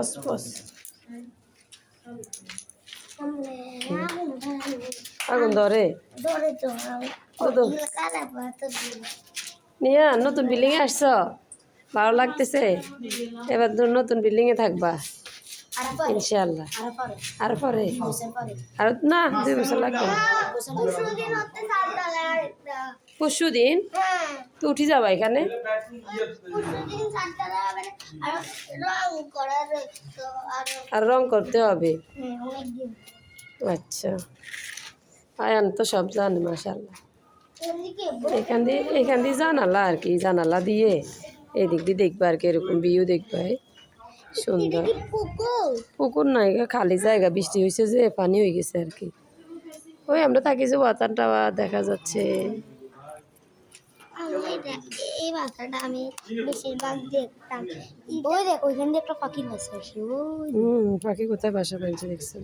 পস পস আগুন ধরে নিয়া নতুন বিল্ডিং এ আসছ ভালো লাগতেছে এবার নতুন বিল্ডিং এ থাকবা ইনশাআল্লাহ আর পরে আর না 2 বছর লাগবে পরশু দিন তো উঠি যাবা এখানে আর রং করতে হবে আচ্ছা আয়ান তো সব জানে মাশাআল্লাহ এখান দিয়ে জানালা আর কি জানালা দিয়ে এদিক দিয়ে দেখবা আর কি এরকম ভিউ দেখবা সুন্দর পুকুর নাই খালি জায়গা বৃষ্টি হয়েছে যে পানি হয়ে গেছে আর কি ওই আমরা থাকি যে ওয়াটার টাওয়ার দেখা যাচ্ছে এই বাসাটা আমি বেশিরভাগ দেখতাম ওই দেখ ওইখান দিয়ে একটা পাখির বাসা আছে পাখি কোথায় বাসা বাঁধছে দেখছেন